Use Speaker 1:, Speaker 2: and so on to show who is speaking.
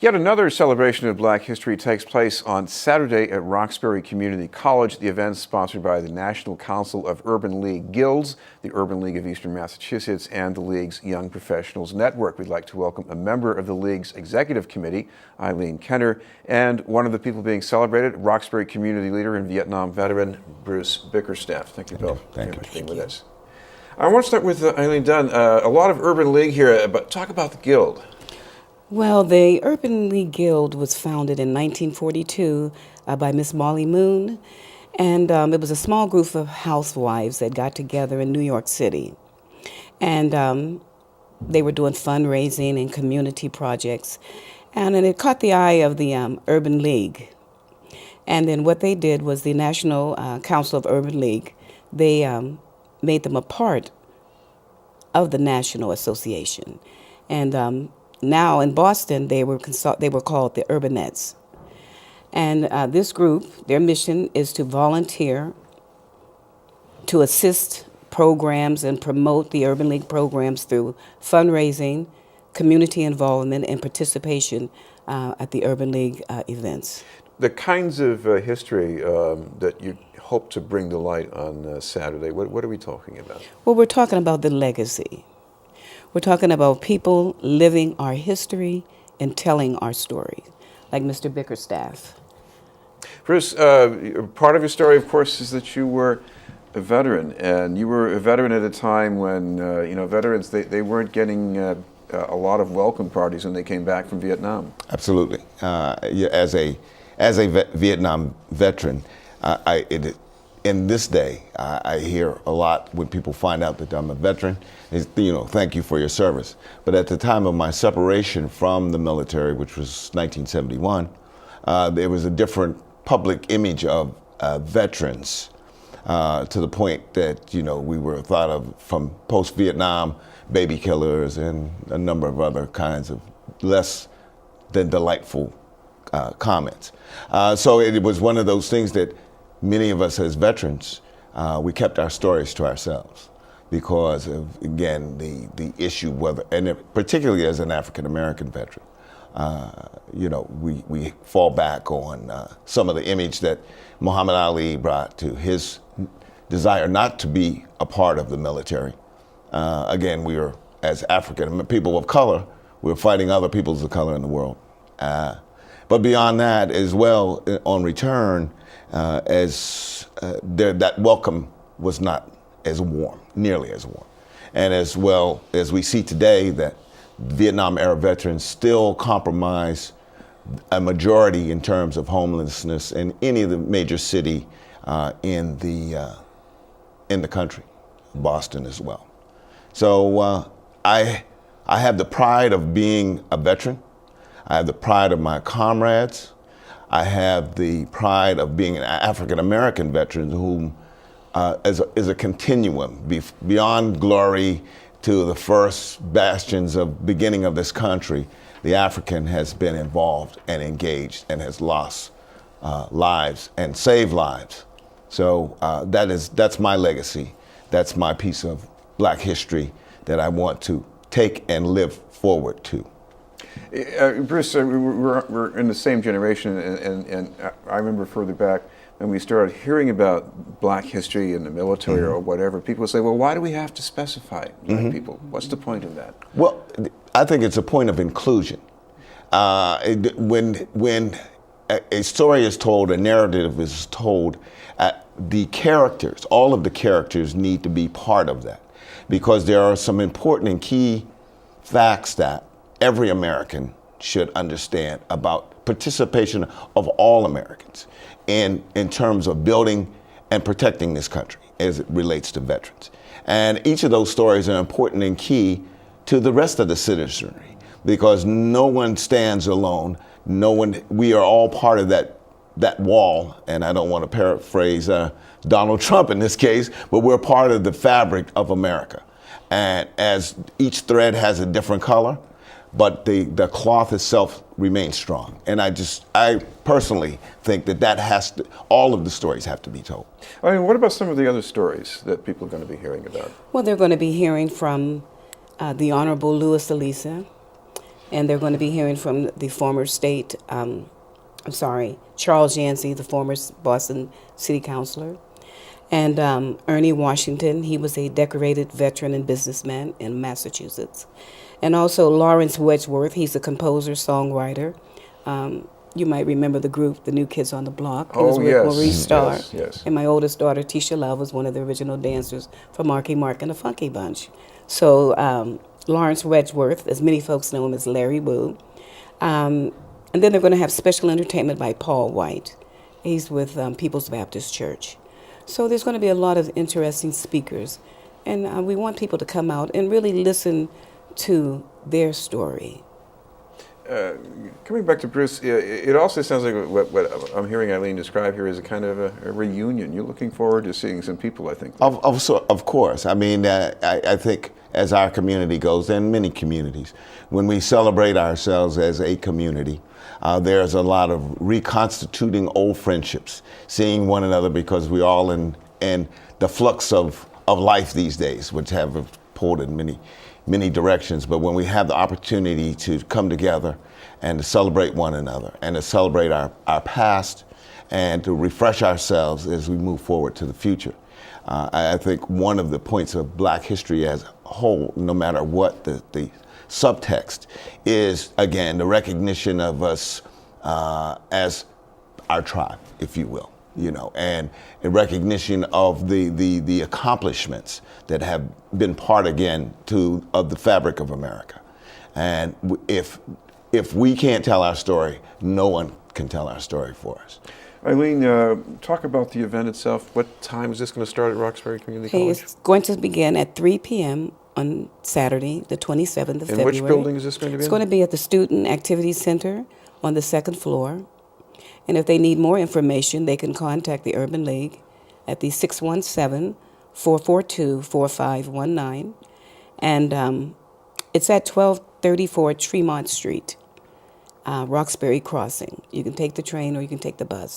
Speaker 1: Yet another celebration of Black history takes place on Saturday at Roxbury Community College. The event is sponsored by the National Council of Urban League Guilds, the Urban League of Eastern Massachusetts, and the League's Young Professionals Network. We'd like to welcome a member of the League's Executive Committee, Eileen Kenner, and one of the people being celebrated, Roxbury Community leader and Vietnam veteran, Bruce Bickerstaff. Thank you both very much for being with us. I want to start with Eileen Dunn. A lot of Urban League here, but talk about the Guild.
Speaker 2: Well, the Urban League Guild was founded in 1942 by Miss Molly Moon, and it was a small group of housewives that got together in New York City. And they were doing fundraising and community projects, and it caught the eye of the Urban League. And then what they did was the National Council of Urban League, they made them a part of the National Association. And now in Boston, they were called the Urbanettes. And this group, their mission is to volunteer to assist programs and promote the Urban League programs through fundraising, community involvement, and participation at the Urban League events.
Speaker 1: The kinds of history that you hope to bring to light on Saturday, what are we talking about?
Speaker 2: Well, we're talking about the legacy. We're talking about people living our history and telling our story, like Mr. Bickerstaff.
Speaker 1: Bruce, part of your story, of course, is that you were a veteran, and you were a veteran at a time when, veterans, they weren't getting a lot of welcome parties when they came back from Vietnam.
Speaker 3: Absolutely. As a Vietnam veteran, in this day, I hear a lot when people find out that I'm a veteran, is, thank you for your service. But at the time of my separation from the military, which was 1971, there was a different public image of veterans to the point that, we were thought of from post-Vietnam baby killers and a number of other kinds of less than delightful comments. So it was one of those things that many of us as veterans, we kept our stories to ourselves because of, again, the issue, and particularly as an African-American veteran, we fall back on some of the image that Muhammad Ali brought to his desire not to be a part of the military. Again, we were, as African people of color, we were fighting other peoples of color in the world. But beyond that as well, on return, that welcome was not as warm, nearly as warm. And as well as we see today that Vietnam era veterans still compromise a majority in terms of homelessness in any of the major city in the country, Boston as well. So I have the pride of being a veteran. I have the pride of my comrades. I have the pride of being an African-American veteran whom is a continuum beyond glory to the first bastions of beginning of this country. The African has been involved and engaged and has lost lives and saved lives. So that's my legacy. That's my piece of Black history that I want to take and live forward to.
Speaker 1: Bruce, we're in the same generation, and I remember further back when we started hearing about Black history in the military or whatever, people would say, well, why do we have to specify Black people? What's the point of that?
Speaker 3: Well, I think it's a point of inclusion. When a story is told, a narrative is told, the characters, all of the characters need to be part of that, because there are some important and key facts that every American should understand about participation of all Americans in terms of building and protecting this country as it relates to veterans. And each of those stories are important and key to the rest of the citizenry, because no one stands alone. We are all part of that wall, and I don't want to paraphrase Donald Trump in this case, but we're part of the fabric of America. And as each thread has a different color, but the cloth itself remains strong. And I personally think that all of the stories have to be told.
Speaker 1: I mean, what about some of the other stories that people are going to be hearing about?
Speaker 2: Well, they're going to be hearing from the Honorable Louis Alisa, And they're going to be hearing from the former Charles Yancey, the former Boston city councilor, and Ernie Washington. He was a decorated veteran and businessman in Massachusetts. And also Lawrence Wedgeworth. He's a composer, songwriter. You might remember the group, the New Kids on the Block. He was
Speaker 1: Oh,
Speaker 2: with
Speaker 1: yes.
Speaker 2: Maurice Starr.
Speaker 1: Yes, yes.
Speaker 2: And my oldest daughter, Tisha Love, was one of the original dancers for Marky Mark and the Funky Bunch. So Lawrence Wedgeworth, as many folks know him as Larry Wu. And then they're going to have special entertainment by Paul White. He's with People's Baptist Church. So there's going to be a lot of interesting speakers. And we want people to come out and really listen to their story.
Speaker 1: Coming back to Bruce, it also sounds like what I'm hearing Eileen describe here is a kind of a reunion. You're looking forward to seeing some people, I think.
Speaker 3: Of course. I mean, I think as our community goes, and many communities, when we celebrate ourselves as a community, there's a lot of reconstituting old friendships, seeing one another, because we're all in the flux of life these days, which have pulled in many directions. But when we have the opportunity to come together and to celebrate one another and to celebrate our past and to refresh ourselves as we move forward to the future, I think one of the points of Black history as a whole, no matter what the subtext, is, again, the recognition of us as our tribe, if you will, and a recognition of the accomplishments that have been part, again, of the fabric of America. And if we can't tell our story, no one can tell our story for us.
Speaker 1: Eileen, talk about the event itself. What time is this going to start at Roxbury Community College?
Speaker 2: It's going to begin at 3 p.m. on Saturday, the 27th of February.
Speaker 1: And which building is this going to be in?
Speaker 2: It's going to be at the Student Activity Center on the second floor. And if they need more information, they can contact the Urban League at the 617-442-4519. And it's at 1234 Tremont Street, Roxbury Crossing. You can take the train or you can take the bus.